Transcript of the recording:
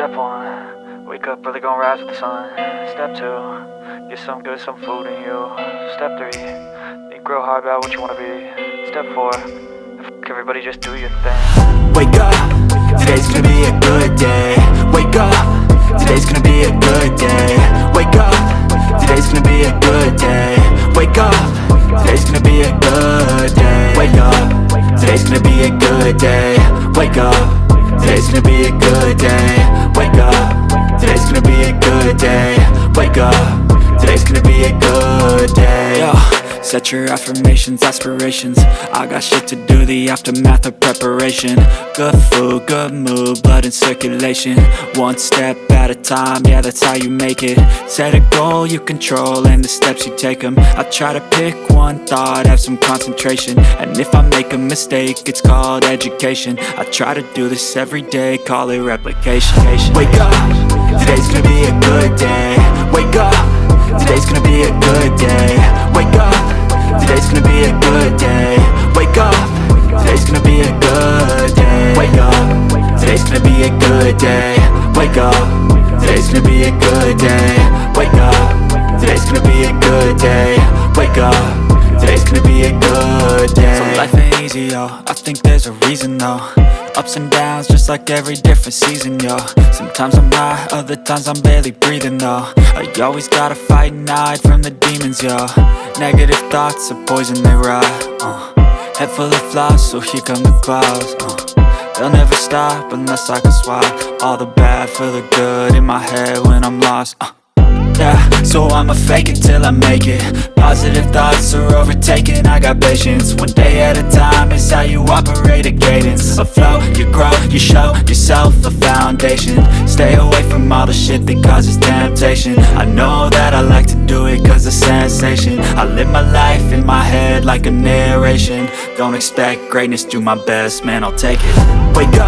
Step 1, wake up early, gonna rise with the sun. Step 2, get some good, some food in you. Step 3, think real hard about what you wanna be. Step 4, everybody just do your thing. Wake up, today's gonna be a good day. Wake up, today's gonna be a good day. Wake up, today's gonna be a good day. Wake up, today's gonna be a good day. Wake up, today's gonna be a good day. Wake up, today's gonna be a good day. Wake up, today's gonna be a good day. Wake up, today's gonna be a good day. Yo, set your affirmations, aspirations. I got shit to do, the aftermath of preparation. Good food, good mood, blood in circulation. One step at a time, yeah, that's how you make it. Set a goal you control and the steps you take them. I try to pick one thought, have some concentration. And if I make a mistake, it's called education. I try to do this every day, call it replication. Wake up, today's gonna be a good day. Wake up, today's gonna be a good day. Wake up, today's gonna be a good day. Wake up, today's gonna be a good day. Wake up, today's gonna be a good day. Wake up, today's gonna be a good day. Wake up, today's gonna be a good day. Wake up, today's gonna be a good day. So life ain't easy, yo, I think there's a reason though. Ups and downs, just like every different season, yo. Sometimes I'm high, other times I'm barely breathing, though. I always gotta fight and hide from the demons, yo. Negative thoughts are poison, they rot. Head full of flies, so here come the clouds. They'll never stop unless I can swap all the bad for the good in my head when I'm lost. Yeah, so I'ma fake it till I make it. Positive thoughts are overtaken, I got patience. One day at a time is how you operate a cadence. A flow, you grow, you show yourself a foundation. Stay away from all the shit that causes temptation. I know that I like to do it cause it's sensation. I live my life in my head like a narration. Don't expect greatness, do my best, man, I'll take it. Wake up,